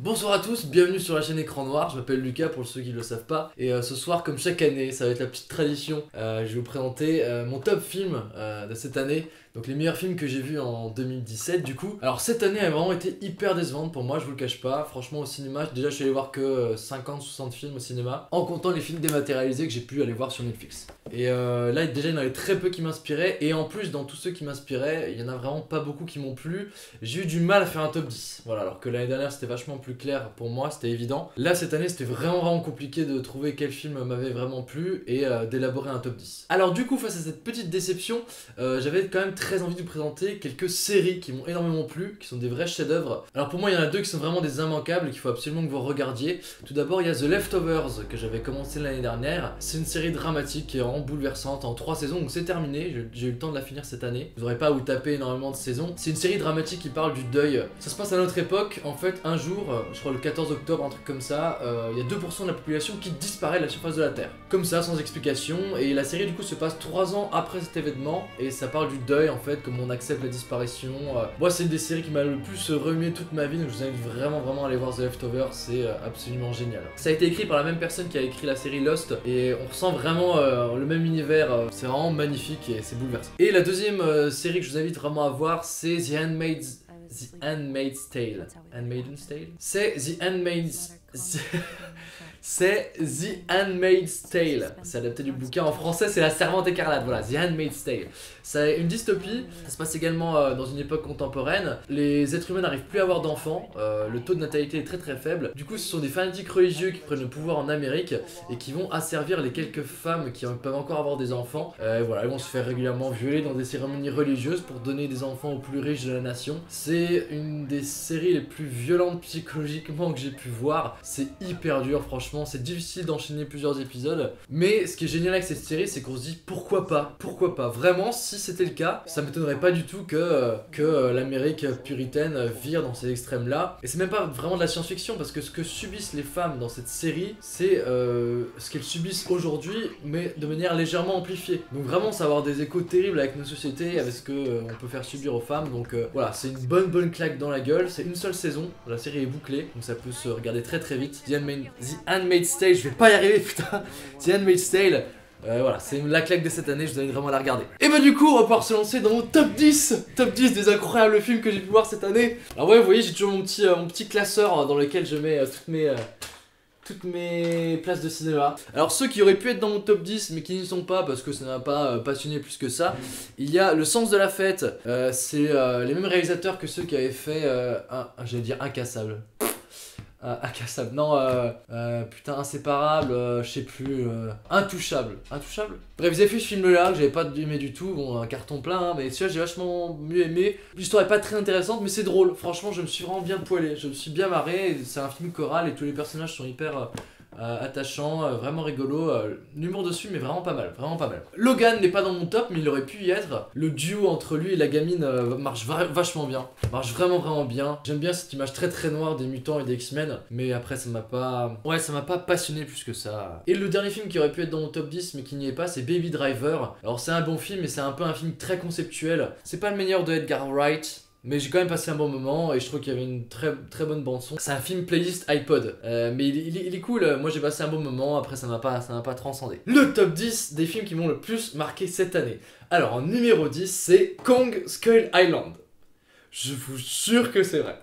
Bonsoir à tous, bienvenue sur la chaîne Écran Noir, je m'appelle Lucas pour ceux qui ne le savent pas. Et ce soir, comme chaque année, ça va être la petite tradition, je vais vous présenter mon top film de cette année. Donc les meilleurs films que j'ai vus en 2017 du coup. Alors cette année a vraiment été hyper décevante pour moi, je vous le cache pas. Franchement au cinéma, déjà je suis allé voir que 50-60 films au cinéma, en comptant les films dématérialisés que j'ai pu aller voir sur Netflix. Et là déjà il y en avait très peu qui m'inspiraient. Et en plus dans tous ceux qui m'inspiraient, il y en a vraiment pas beaucoup qui m'ont plu. J'ai eu du mal à faire un top 10. Voilà, alors que l'année dernière c'était vachement plus clair pour moi, c'était évident. Là cette année c'était vraiment compliqué de trouver quel film m'avait vraiment plu et d'élaborer un top 10. Alors du coup face à cette petite déception, j'avais quand même très envie de vous présenter quelques séries qui m'ont énormément plu, qui sont des vrais chefs-d'œuvre. Alors pour moi il y en a deux qui sont vraiment des immanquables et qu'il faut absolument que vous regardiez. Tout d'abord il y a The Leftovers que j'avais commencé l'année dernière. C'est une série dramatique qui est vraiment bouleversante en 3 saisons, donc c'est terminé, j'ai eu le temps de la finir cette année. Vous n'aurez pas à vous taper énormément de saisons. C'est une série dramatique qui parle du deuil. Ça se passe à notre époque, en fait un jour, je crois le 14 octobre, un truc comme ça, il y a 2% de la population qui disparaît de la surface de la Terre. Comme ça, sans explication, et la série du coup se passe 3 ans après cet événement, et ça parle du deuil en fait, comme on accepte la disparition. Moi c'est une des séries qui m'a le plus remué toute ma vie, donc je vous invite vraiment à aller voir The Leftovers, c'est absolument génial. Ça a été écrit par la même personne qui a écrit la série Lost, et on ressent vraiment le même univers, c'est vraiment magnifique et c'est bouleversant. Et la deuxième série que je vous invite vraiment à voir, c'est The Handmaid's Tale. Handmaid's Tale? C'est The Handmaid's... C'est The Handmaid's Tale. C'est adapté du bouquin en français, c'est La Servante écarlate. Voilà, The Handmaid's Tale. C'est une dystopie. Ça se passe également dans une époque contemporaine. Les êtres humains n'arrivent plus à avoir d'enfants. Le taux de natalité est très faible. Du coup, ce sont des fanatiques religieux qui prennent le pouvoir en Amérique et qui vont asservir les quelques femmes qui peuvent encore avoir des enfants. Voilà, ils vont se faire régulièrement violer dans des cérémonies religieuses pour donner des enfants aux plus riches de la nation. C'est une des séries les plus violentes psychologiquement que j'ai pu voir. C'est hyper dur, franchement. C'est difficile d'enchaîner plusieurs épisodes, mais ce qui est génial avec cette série, c'est qu'on se dit pourquoi pas. Vraiment, si c'était le cas, ça m'étonnerait pas du tout que l'Amérique puritaine vire dans ces extrêmes-là. Et c'est même pas vraiment de la science-fiction, parce que ce que subissent les femmes dans cette série, c'est ce qu'elles subissent aujourd'hui, mais de manière légèrement amplifiée. Donc vraiment, ça va avoir des échos terribles avec nos sociétés, avec ce qu'on peut faire subir aux femmes. Donc voilà, c'est une bonne claque dans la gueule. C'est une seule saison, la série est bouclée, donc ça peut se regarder très vite. The Handmaid's Tale, je vais pas y arriver putain. The Handmaid's Tale, voilà, c'est la claque de cette année, je vous invite vraiment à la regarder. Et bah du coup, on va pouvoir se lancer dans mon top 10 des incroyables films que j'ai pu voir cette année. Alors ouais, vous voyez, j'ai toujours mon petit classeur dans lequel je mets toutes mes places de cinéma. Alors ceux qui auraient pu être dans mon top 10 mais qui n'y sont pas parce que ça n'a pas passionné plus que ça, il y a Le Sens de la Fête. C'est les mêmes réalisateurs que ceux qui avaient fait j'allais dire Incassable. Incassable, non, putain, Inséparable, je sais plus, Intouchable. Bref, ils avaient fait ce film là que j'avais pas aimé du tout, bon, un carton plein, hein, mais celui-là j'ai vachement mieux aimé. L'histoire est pas très intéressante, mais c'est drôle, franchement, je me suis vraiment bien poilé, je me suis bien marré, c'est un film choral et tous les personnages sont hyper attachant, vraiment rigolo, l'humour dessus mais vraiment pas mal. Logan n'est pas dans mon top mais il aurait pu y être. Le duo entre lui et la gamine marche vachement bien, marche vraiment bien. J'aime bien cette image très noire des mutants et des X-Men, mais après ça m'a pas passionné plus que ça. Et le dernier film qui aurait pu être dans mon top 10 mais qui n'y est pas, c'est Baby Driver. Alors c'est un bon film mais c'est un peu un film très conceptuel. C'est pas le meilleur de Edgar Wright, mais j'ai quand même passé un bon moment et je trouve qu'il y avait une très bonne bande son. C'est un film playlist iPod, mais il est cool. Moi j'ai passé un bon moment, après ça m'a pas transcendé. Le top 10 des films qui m'ont le plus marqué cette année. Alors en numéro 10, c'est Kong Skull Island. Je vous jure que c'est vrai.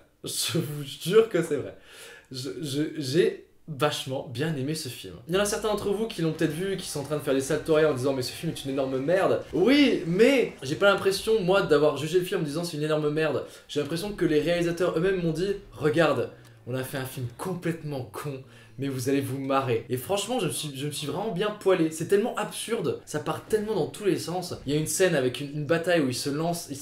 J'ai vachement bien aimé ce film. Il y en a certains d'entre vous qui l'ont peut-être vu, qui sont en train de faire des saltos en disant mais ce film est une énorme merde. Oui, mais j'ai pas l'impression moi d'avoir jugé le film en disant c'est une énorme merde. J'ai l'impression que les réalisateurs eux-mêmes m'ont dit regarde, on a fait un film complètement con, mais vous allez vous marrer. Et franchement, je me suis vraiment bien poilé. C'est tellement absurde, ça part tellement dans tous les sens. Il y a une scène avec une bataille où il se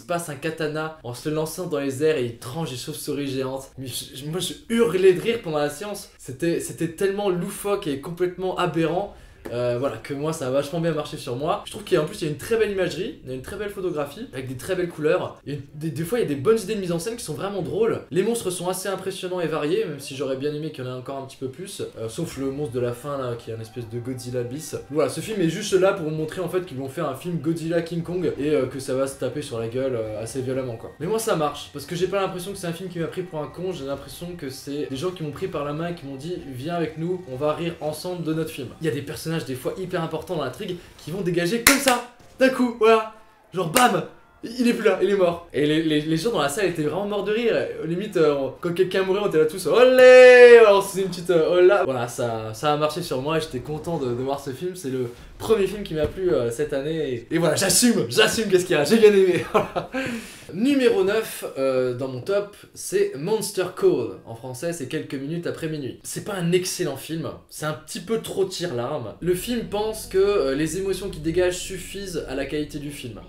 passe un katana en se lançant dans les airs et il tranche des chauves-souris géantes. Mais moi, je hurlais de rire pendant la séance. C'était tellement loufoque et complètement aberrant voilà, que moi ça a vachement bien marché sur moi. Je trouve qu'en plus il y a une très belle imagerie, il y a une très belle photographie, avec des très belles couleurs. Des fois il y a des bonnes idées de mise en scène qui sont vraiment drôles. Les monstres sont assez impressionnants et variés, même si j'aurais bien aimé qu'il y en ait encore un petit peu plus. Sauf le monstre de la fin là, qui est un espèce de Godzilla bis. Voilà, ce film est juste là pour vous montrer en fait qu'ils vont faire un film Godzilla King Kong et que ça va se taper sur la gueule assez violemment quoi. Mais moi ça marche, parce que j'ai pas l'impression que c'est un film qui m'a pris pour un con, j'ai l'impression que c'est des gens qui m'ont pris par la main et qui m'ont dit viens avec nous, on va rire ensemble de notre film. Il y a des personnages des fois hyper importants dans l'intrigue qui vont dégager comme ça, d'un coup, voilà, genre bam, il est plus là, il est mort. Et les gens dans la salle étaient vraiment morts de rire. Limite, quand quelqu'un mourait, on était là tous olé. Alors c'est une petite hola. Voilà, ça a marché sur moi et j'étais content de voir ce film. C'est le premier film qui m'a plu cette année. Et voilà, j'assume qu'est-ce qu'il y a, j'ai bien aimé. Voilà. Numéro 9 dans mon top, c'est Monster Call. En français, c'est quelques minutes après minuit. C'est pas un excellent film, c'est un petit peu trop tire-larme. Le film pense que les émotions qu'il dégage suffisent à la qualité du film.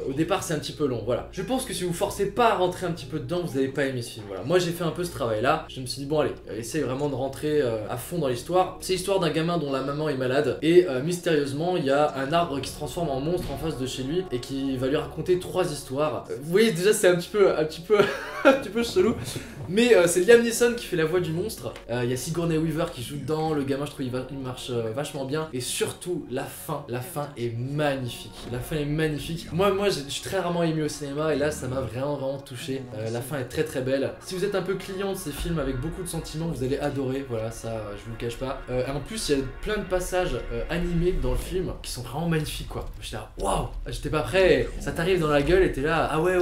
Au départ, c'est un petit peu long, voilà. Je pense que si vous forcez pas à rentrer un petit peu dedans, vous n'allez pas aimer ce film, voilà. Moi, j'ai fait un peu ce travail-là. Je me suis dit, bon, allez, essaye vraiment de rentrer à fond dans l'histoire. C'est l'histoire d'un gamin dont la maman est malade et mystérieusement, il y a un arbre qui se transforme en monstre en face de chez lui et qui va lui raconter 3 histoires. Vous voyez, déjà, c'est un petit peu un petit peu chelou. Mais c'est Liam Neeson qui fait la voix du monstre. Il y a Sigourney Weaver qui joue dedans. Le gamin, je trouve, il marche vachement bien. Et surtout, la fin est magnifique. La fin est magnifique. Moi, je suis très rarement ému au cinéma et là, ça m'a vraiment touché. La fin est très belle. Si vous êtes un peu client de ces films avec beaucoup de sentiments, vous allez adorer. Voilà, ça, je vous le cache pas. En plus, il y a plein de passages animés dans le film qui sont vraiment magnifiques, quoi. J'étais là, waouh, j'étais pas prêt. Ça t'arrive dans la gueule et t'es là, ah ouais,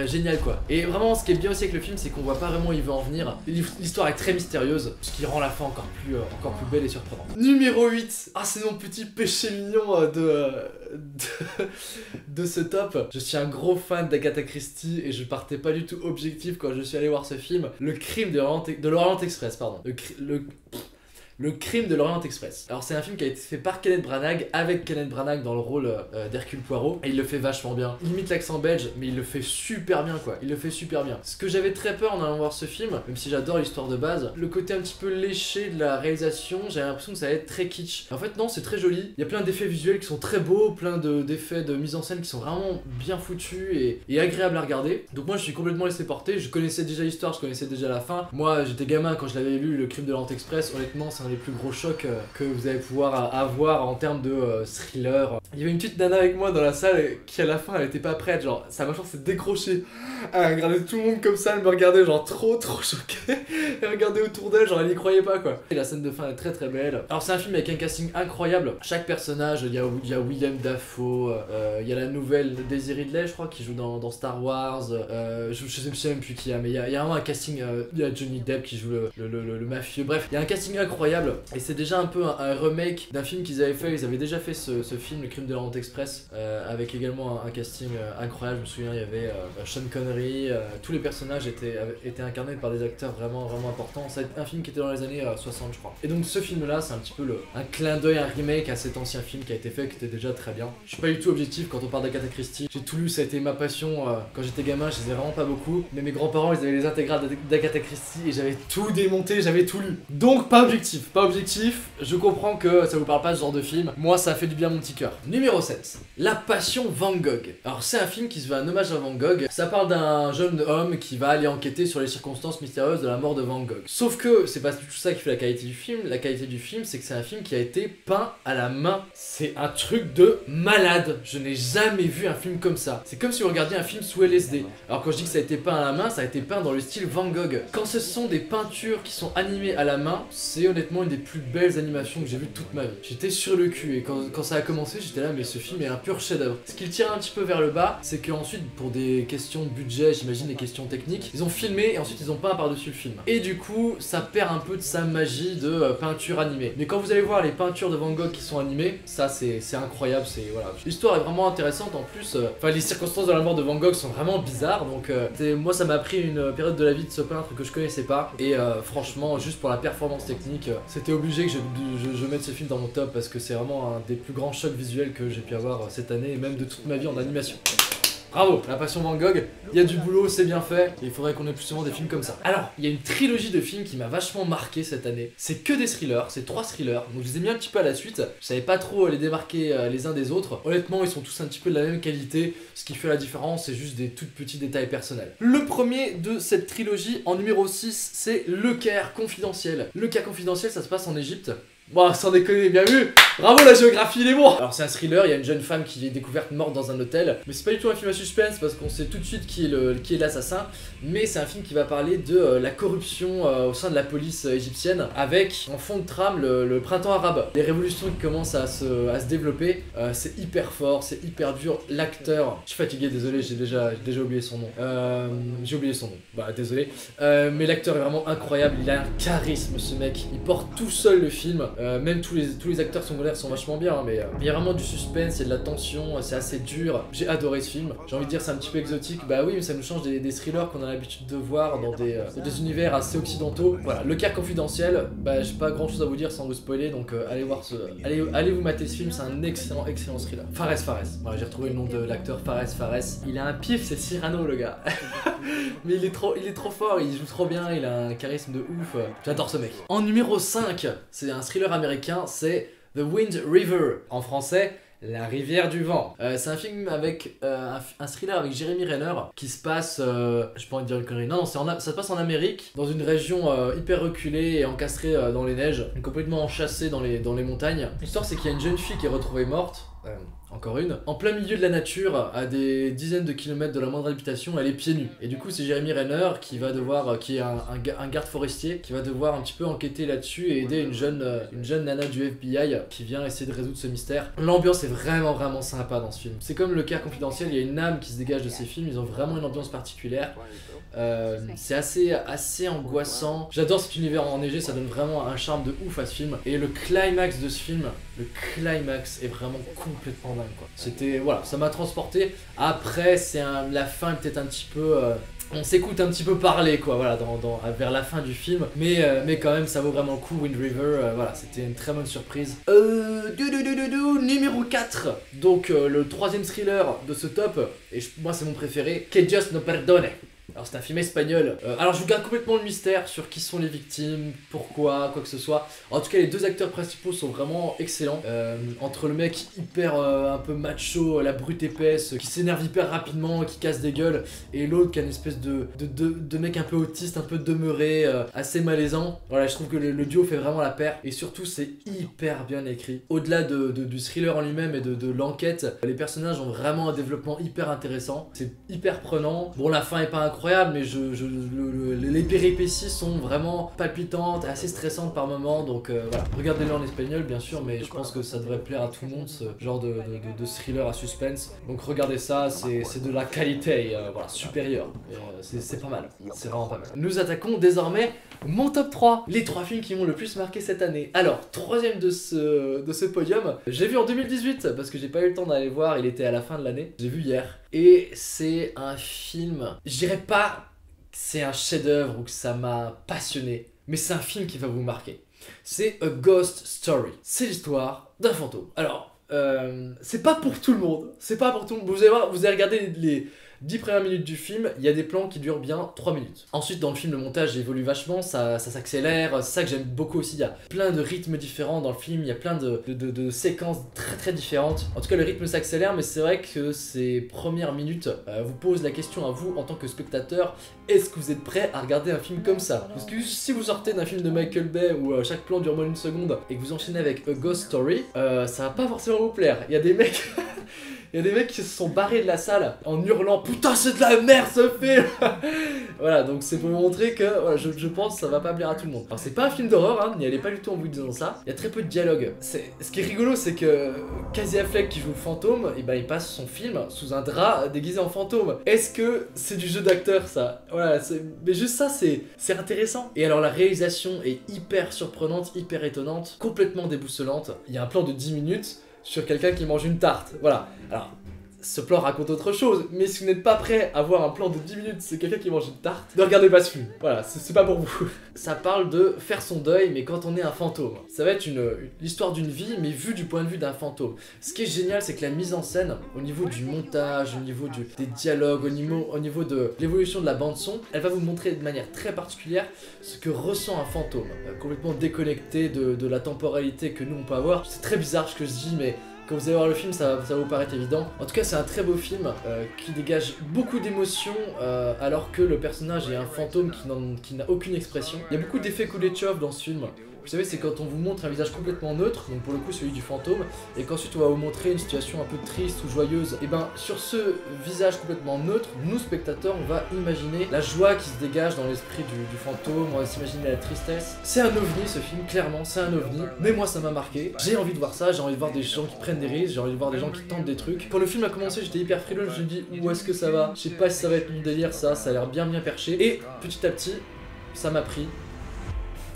génial, quoi. Et vraiment, ce qui est bien aussi avec le film, c'est qu'on voit pas vraiment où il veut en venir. L'histoire est très mystérieuse, ce qui rend la fin encore plus belle et surprenante. Numéro 8. Ah, c'est mon petit péché mignon de ce top. Je suis un gros fan d'Agatha Christie et je partais pas du tout objectif quand je suis allé voir ce film. Le crime de l'Orient Express, pardon. Le crime de l'Orient Express. Alors c'est un film qui a été fait par Kenneth Branagh, avec Kenneth Branagh dans le rôle d'Hercule Poirot, et il le fait vachement bien. Il imite l'accent belge, mais il le fait super bien, quoi. Il le fait super bien. Ce que j'avais très peur en allant voir ce film, même si j'adore l'histoire de base, le côté un petit peu léché de la réalisation, j'avais l'impression que ça allait être très kitsch. En fait non, c'est très joli. Il y a plein d'effets visuels qui sont très beaux, plein d'effets de mise en scène qui sont vraiment bien foutus et agréables à regarder. Donc moi je suis complètement laissé porter. Je connaissais déjà l'histoire, je connaissais déjà la fin. Moi j'étais gamin quand je l'avais lu, Le crime de l'Orient Express. Honnêtement, c'est un des plus gros chocs que vous allez pouvoir avoir en termes de thriller. Il y avait une petite nana avec moi dans la salle qui à la fin elle était pas prête, genre sa mâchoire s'est décrochée. Elle regardait tout le monde comme ça, elle me regardait genre trop choquée. Elle regardait autour d'elle, genre elle y croyait pas, quoi. Et la scène de fin est très belle. Alors c'est un film avec un casting incroyable. Chaque personnage, il y a Willem Dafoe, il y a la nouvelle Daisy Ridley je crois qui joue dans Star Wars. Je sais même plus qui il y a, mais il y a vraiment un casting. Il y a Johnny Depp qui joue le mafieux. Bref, il y a un casting incroyable. Et c'est déjà un peu un remake d'un film qu'ils avaient fait. Ils avaient déjà fait ce film, Le crime de l'Orient Express, avec également un casting incroyable. Je me souviens, il y avait Sean Connery. Tous les personnages étaient incarnés par des acteurs vraiment importants. C'est un film qui était dans les années 60, je crois. Et donc ce film-là, c'est un petit peu un clin d'œil, un remake à cet ancien film qui a été fait, qui était déjà très bien. Je suis pas du tout objectif quand on parle d'Agatha Christie. J'ai tout lu, ça a été ma passion quand j'étais gamin. Je les ai vraiment pas beaucoup. Mais mes grands-parents, ils avaient les intégrales d'Agatha Christie et j'avais tout démonté, j'avais tout lu. Donc pas objectif. Je comprends que ça vous parle pas ce genre de film. Moi, ça a fait du bien à mon petit cœur. Numéro 7. La Passion Van Gogh. Alors, c'est un film qui se veut un hommage à Van Gogh. Ça parle d'un jeune homme qui va aller enquêter sur les circonstances mystérieuses de la mort de Van Gogh. Sauf que c'est pas tout ça qui fait la qualité du film. La qualité du film, c'est que c'est un film qui a été peint à la main. C'est un truc de malade. Je n'ai jamais vu un film comme ça. C'est comme si vous regardiez un film sous LSD. Alors, quand je dis que ça a été peint à la main, ça a été peint dans le style Van Gogh. Quand ce sont des peintures qui sont animées à la main, c'est honnêtement une des plus belles animations que j'ai vues toute ma vie. J'étais sur le cul et quand ça a commencé, j'étais là, mais ce film est un pur chef-d'œuvre. Ce qui le tire un petit peu vers le bas, c'est qu'ensuite, pour des questions de budget, j'imagine des questions techniques, ils ont filmé et ensuite ils ont peint par-dessus le film. Et du coup, ça perd un peu de sa magie de peinture animée. Mais quand vous allez voir les peintures de Van Gogh qui sont animées, ça c'est incroyable, voilà. L'histoire est vraiment intéressante en plus. Les circonstances de la mort de Van Gogh sont vraiment bizarres, donc moi ça m'a pris une période de la vie de ce peintre que je connaissais pas. Et franchement, juste pour la performance technique, c'était obligé que je mette ce film dans mon top parce que c'est vraiment un des plus grands chocs visuels que j'ai pu avoir cette année et même de toute ma vie en animation. Bravo, La Passion Van Gogh, il y a du boulot, c'est bien fait, et il faudrait qu'on ait plus souvent des films comme ça. Alors, il y a une trilogie de films qui m'a vachement marqué cette année. C'est que des thrillers, c'est 3 thrillers, donc je les ai mis un petit peu à la suite. Je savais pas trop les démarquer les uns des autres. Honnêtement, ils sont tous un petit peu de la même qualité. Ce qui fait la différence, c'est juste des tout petits détails personnels. Le premier de cette trilogie, en numéro 6, c'est Le Caire Confidentiel. Le Caire Confidentiel, ça se passe en Égypte. Bon, sans déconner, bien vu. Bravo, la géographie, il est bon. Alors c'est un thriller, il y a une jeune femme qui est découverte morte dans un hôtel. Mais c'est pas du tout un film à suspense parce qu'on sait tout de suite qui est l'assassin. Mais c'est un film qui va parler de la corruption au sein de la police égyptienne, avec en fond de trame le printemps arabe. Les révolutions qui commencent à se développer. C'est hyper fort, c'est hyper dur. L'acteur, je suis fatigué, désolé, j'ai déjà oublié son nom. J'ai oublié son nom, bah désolé. Mais l'acteur est vraiment incroyable, il a un charisme ce mec. Il porte tout seul le film. Même tous les acteurs secondaires sont vachement bien, hein, mais il y a vraiment du suspense, il y a de la tension, c'est assez dur. J'ai adoré ce film. J'ai envie de dire c'est un petit peu exotique, bah oui, mais ça nous change des thrillers qu'on a l'habitude de voir dans des univers assez occidentaux. Voilà, Le Caire Confidentiel, bah j'ai pas grand chose à vous dire sans vous spoiler, donc allez vous mater ce film, c'est un excellent thriller. Fares. Voilà, j'ai retrouvé le nom de l'acteur, Fares. Il a un pif, c'est Cyrano le gars. Mais il est trop fort, il joue trop bien, il a un charisme de ouf. J'adore ce mec. En numéro 5, c'est un thriller américain, c'est The Wind River. En français, La Rivière du Vent. C'est un film avec un thriller avec Jeremy Renner qui se passe, j'ai pas envie de dire une connerie, non, ça se passe en Amérique, dans une région hyper reculée et encastrée dans les neiges, complètement enchâssée dans les montagnes. L'histoire c'est qu'il y a une jeune fille qui est retrouvée morte. Encore une, en plein milieu de la nature, à des dizaines de kilomètres de la moindre habitation, elle est pieds nus. Et du coup, c'est Jeremy Renner qui va devoir, qui est un garde forestier, qui va devoir un petit peu enquêter là-dessus et aider une jeune nana du FBI qui vient essayer de résoudre ce mystère. L'ambiance est vraiment sympa dans ce film. C'est comme Le Caire Confidentiel, il y a une âme qui se dégage de ces films, ils ont vraiment une ambiance particulière. C'est assez angoissant. J'adore cet univers enneigé, ça donne vraiment un charme de ouf à ce film. Et le climax de ce film, est vraiment complètement dingue quoi. C'était, voilà, ça m'a transporté. Après, la fin est peut-être un petit peu... on s'écoute un petit peu parler quoi, voilà, vers la fin du film, mais quand même ça vaut vraiment le coup. Wind River, voilà, c'était une très bonne surprise. Numéro 4, donc le troisième thriller de ce top, et moi c'est mon préféré, Que Dios no perdone. Alors c'est un film espagnol, alors je vous garde complètement le mystère sur qui sont les victimes, pourquoi, quoi que ce soit. En tout cas les deux acteurs principaux sont vraiment excellents, entre le mec hyper un peu macho, la brute épaisse, qui s'énerve hyper rapidement, qui casse des gueules, et l'autre qui a une espèce de mec un peu autiste, un peu demeuré, assez malaisant. Voilà, je trouve que le duo fait vraiment la paire, et surtout c'est hyper bien écrit. Au-delà du thriller en lui-même et de l'enquête, les personnages ont vraiment un développement hyper intéressant, c'est hyper prenant. Bon, la fin est pas incroyable, mais les péripéties sont vraiment palpitantes, assez stressantes par moments, donc voilà. Regardez-le en espagnol bien sûr, mais je pense que ça devrait plaire à tout le monde, ce genre de thriller à suspense. Donc regardez ça, c'est de la qualité, voilà, supérieure. C'est pas mal, c'est vraiment pas mal. Nous attaquons désormais mon top 3, les 3 films qui m'ont le plus marqué cette année. Alors, troisième de ce podium, j'ai vu en 2018, parce que j'ai pas eu le temps d'aller voir, il était à la fin de l'année, j'ai vu hier. Et c'est un film, je dirais pas que c'est un chef-d'œuvre ou que ça m'a passionné, mais c'est un film qui va vous marquer. C'est A Ghost Story. C'est l'histoire d'un fantôme. Alors, c'est pas pour tout le monde, c'est pas pour tout le monde. Vous allez voir, vous allez regarder les 10 premières minutes du film, il y a des plans qui durent bien 3 minutes. Ensuite, dans le film, le montage évolue vachement, ça s'accélère, c'est ça que j'aime beaucoup aussi. Il y a plein de rythmes différents dans le film, il y a plein de séquences très différentes. En tout cas, le rythme s'accélère, mais c'est vrai que ces premières minutes vous posent la question à vous en tant que spectateur, est-ce que vous êtes prêt à regarder un film comme ça? Parce que si vous sortez d'un film de Michael Bay où chaque plan dure moins d'une seconde et que vous enchaînez avec A Ghost Story, ça va pas forcément vous plaire. Il y a des mecs... Il y a des mecs qui se sont barrés de la salle en hurlant « Putain, c'est de la merde ce film !» Voilà, donc c'est pour vous montrer que voilà, je pense que ça va pas plaire à tout le monde. Alors c'est pas un film d'horreur, hein, n'y allez pas du tout en vous disant ça. Il y a très peu de dialogue. Ce qui est rigolo, c'est que Casey Affleck qui joue le fantôme, et ben il passe son film sous un drap déguisé en fantôme. Est-ce que c'est du jeu d'acteur ça? Voilà, mais juste ça c'est intéressant. Et alors la réalisation est hyper surprenante, hyper étonnante, complètement déboussolante. Il y a un plan de 10 minutes sur quelqu'un qui mange une tarte. Voilà. Alors, ce plan raconte autre chose, mais si vous n'êtes pas prêt à voir un plan de 10 minutes, c'est quelqu'un qui mange une tarte, ne regardez pas ce film. Voilà, c'est pas pour vous. Ça parle de faire son deuil, mais quand on est un fantôme. Ça va être l'histoire d'une vie, mais vue du point de vue d'un fantôme. Ce qui est génial, c'est que la mise en scène, au niveau du montage, au niveau des dialogues, au niveau de l'évolution de la bande son, elle va vous montrer de manière très particulière ce que ressent un fantôme, complètement déconnecté de la temporalité que nous on peut avoir. C'est très bizarre ce que je dis, mais quand vous allez voir le film, ça va vous paraître évident. En tout cas, c'est un très beau film qui dégage beaucoup d'émotions alors que le personnage est un fantôme qui n'a aucune expression. Il y a beaucoup d'effets Kuleshov dans ce film. Vous savez, c'est quand on vous montre un visage complètement neutre, donc pour le coup celui du fantôme, et qu'ensuite on va vous montrer une situation un peu triste ou joyeuse. Et ben sur ce visage complètement neutre, nous spectateurs, on va imaginer la joie qui se dégage dans l'esprit du fantôme, on va s'imaginer la tristesse. C'est un ovni ce film, clairement, c'est un ovni, mais moi ça m'a marqué. J'ai envie de voir ça, j'ai envie de voir des gens qui prennent des risques, j'ai envie de voir des gens qui tentent des trucs. Quand le film a commencé, j'étais hyper frileux, je me dis où est-ce que ça va? Je sais pas si ça va être mon délire, ça a l'air bien perché. Et petit à petit, ça m'a pris.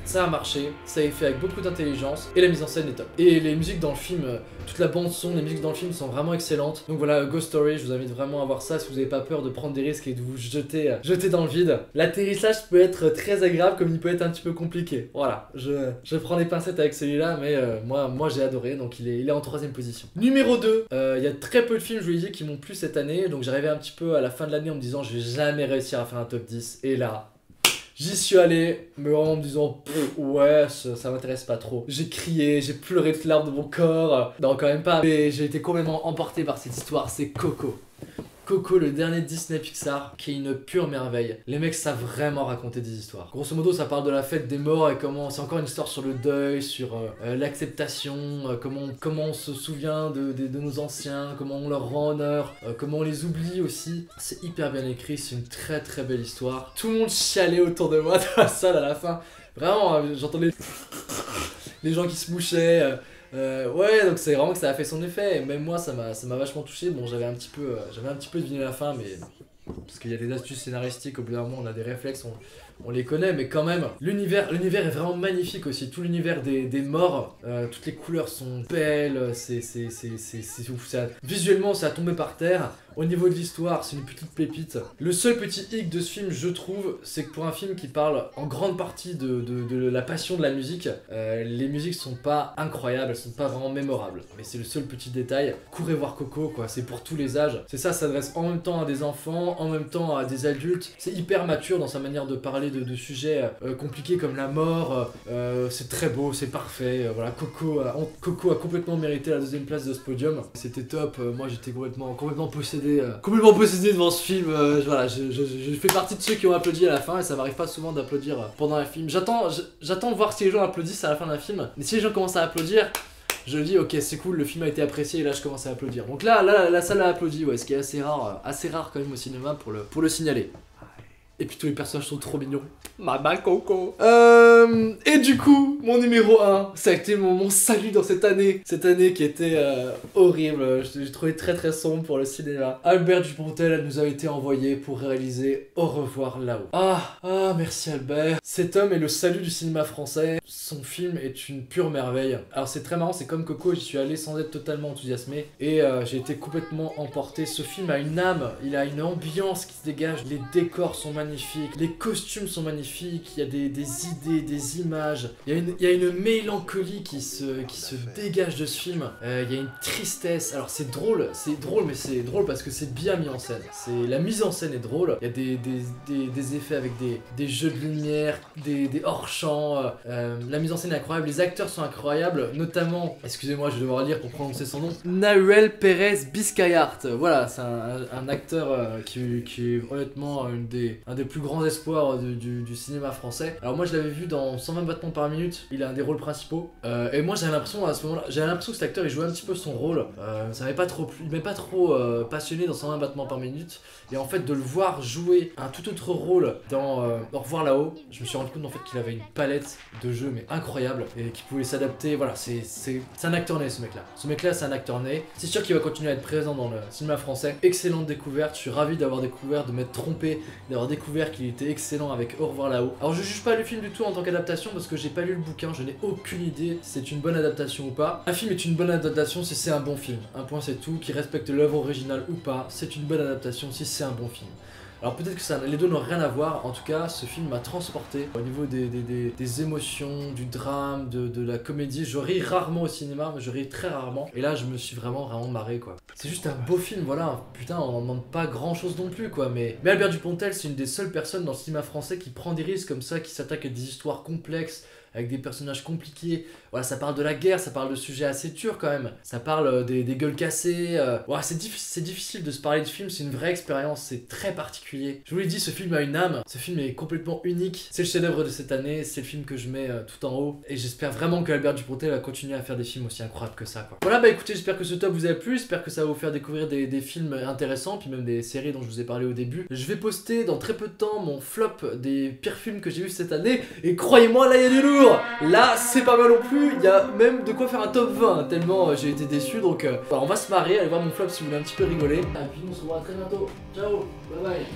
Ça a marché, ça est fait avec beaucoup d'intelligence et la mise en scène est top. Et les musiques dans le film, toute la bande son, les musiques dans le film sont vraiment excellentes. Donc voilà, Ghost Story, je vous invite vraiment à voir ça si vous n'avez pas peur de prendre des risques et de vous jeter dans le vide. L'atterrissage peut être très agréable comme il peut être un petit peu compliqué. Voilà, je prends des pincettes avec celui-là, mais moi j'ai adoré, donc il est en 3ème position. Numéro 2, il y a très peu de films, je vous l'ai dit, qui m'ont plu cette année, donc j'arrivais un petit peu à la fin de l'année en me disant je vais jamais réussir à faire un top 10, et là... J'y suis allé, mais vraiment en me disant ouais, ça m'intéresse pas trop. J'ai crié, j'ai pleuré toutes les larmes de mon corps. Non, quand même pas. Mais j'ai été complètement emporté par cette histoire, c'est Coco. Coco, le dernier Disney Pixar, qui est une pure merveille. Les mecs savent vraiment raconter des histoires. Grosso modo, ça parle de la fête des morts et comment c'est encore une histoire sur le deuil, sur l'acceptation, comment on se souvient de nos anciens, comment on leur rend honneur, comment on les oublie aussi. C'est hyper bien écrit, c'est une très très belle histoire. Tout le monde chialait autour de moi dans la salle à la fin. Vraiment, j'entendais les gens qui se mouchaient. Ouais, donc c'est vraiment que ça a fait son effet, et même moi ça m'a vachement touché. Bon, j'avais un petit peu deviné la fin, mais parce qu'il y a des astuces scénaristiques, au bout d'un moment on a des réflexes, on les connaît, mais quand même l'univers est vraiment magnifique aussi. Tout l'univers des morts, toutes les couleurs sont belles, c'est ouf, visuellement ça a tombé par terre. Au niveau de l'histoire, c'est une petite pépite. Le seul petit hic de ce film, je trouve, c'est que pour un film qui parle en grande partie de la passion de la musique, les musiques sont pas incroyables, elles sont pas vraiment mémorables. Mais c'est le seul petit détail. Courez voir Coco, quoi, c'est pour tous les âges. C'est ça s'adresse en même temps à des enfants, en même temps à des adultes. C'est hyper mature dans sa manière de parler de sujets compliqués comme la mort. C'est très beau, c'est parfait. Voilà, Coco a complètement mérité la 2ème place de ce podium. C'était top, moi j'étais complètement possédé devant ce film. Voilà, je fais partie de ceux qui ont applaudi à la fin, et ça m'arrive pas souvent d'applaudir pendant un film. J'attends de voir si les gens applaudissent à la fin d'un film, mais si les gens commencent à applaudir, je dis ok, c'est cool, le film a été apprécié, et là je commence à applaudir. Donc là la salle a applaudi, ouais, ce qui est assez rare quand même au cinéma pour le signaler. Et puis tous les personnages sont trop mignons. Maman Coco. Et du coup, mon numéro 1, ça a été mon salut dans cette année. Cette année qui était horrible. J'ai trouvé très très sombre pour le cinéma. Albert Dupontel, elle nous a été envoyée pour réaliser Au revoir là-haut. Ah, merci Albert. Cet homme est le salut du cinéma français. Son film est une pure merveille. Alors c'est très marrant, c'est comme Coco, j'y suis allé sans être totalement enthousiasmé. Et j'ai été complètement emporté. Ce film a une âme, il a une ambiance qui se dégage. Les décors sont magnifiques. Les costumes sont magnifiques, il y a des idées, des images, il y a une mélancolie qui se dégage de ce film, il y a une tristesse. Alors c'est drôle, mais c'est drôle parce que c'est bien mis en scène. La mise en scène est drôle, il y a des effets avec des jeux de lumière, des hors-champs, la mise en scène est incroyable, les acteurs sont incroyables, notamment, excusez-moi je vais devoir lire pour prononcer son nom, Nahuel Pérez Biscayart. Voilà, c'est un acteur qui est honnêtement un des plus grands espoirs du cinéma français. Alors moi je l'avais vu dans 120 battements par minute, il a un des rôles principaux, et moi j'avais l'impression à ce moment-là, que cet acteur il jouait un petit peu son rôle, ça m'avait pas trop plu, il m'avait pas trop passionné dans 120 battements par minute, et en fait de le voir jouer un tout autre rôle dans Au revoir là-haut, je me suis rendu compte en fait qu'il avait une palette de jeux mais incroyable et qui pouvait s'adapter. Voilà, c'est un acteur né, ce mec là. Ce mec là, c'est un acteur né. C'est sûr qu'il va continuer à être présent dans le cinéma français. Excellente découverte, je suis ravi d'avoir découvert, de m'être trompé, d'avoir découvert qu'il était excellent avec Au revoir là-haut. Alors je juge pas le film du tout en tant qu'adaptation parce que j'ai pas lu le bouquin, je n'ai aucune idée si c'est une bonne adaptation ou pas. Un film est une bonne adaptation si c'est un bon film. Un point c'est tout, qui respecte l'œuvre originale ou pas, c'est une bonne adaptation si c'est un bon film. Alors peut-être que les deux n'ont rien à voir, en tout cas ce film m'a transporté au niveau des émotions, du drame, de la comédie. Je ris rarement au cinéma, mais je ris très rarement. Et là je me suis vraiment marré quoi. C'est juste un beau film, voilà, putain on n'en demande pas grand chose non plus quoi. Mais Albert Dupontel c'est une des seules personnes dans le cinéma français qui prend des risques comme ça, qui s'attaque à des histoires complexes, avec des personnages compliqués. Voilà, ça parle de la guerre, ça parle de sujets assez durs quand même. Ça parle des gueules cassées. Voilà, c'est difficile de se parler de film, c'est une vraie expérience, c'est très particulier. Je vous l'ai dit, ce film a une âme, ce film est complètement unique. C'est le chef-d'œuvre de cette année, c'est le film que je mets tout en haut. Et j'espère vraiment que Albert Dupontel va continuer à faire des films aussi incroyables que ça, quoi. Voilà, bah écoutez, j'espère que ce top vous a plu, j'espère que ça va vous faire découvrir des films intéressants, puis même des séries dont je vous ai parlé au début. Je vais poster dans très peu de temps mon flop des pires films que j'ai vus cette année. Et croyez-moi, là il y a du lourd. Là, c'est pas mal non plus, il y a même de quoi faire un top 20, tellement j'ai été déçu, donc on va se marrer, allez voir mon flop si vous voulez un petit peu rigoler. Et puis on se revoit très bientôt, ciao, bye bye.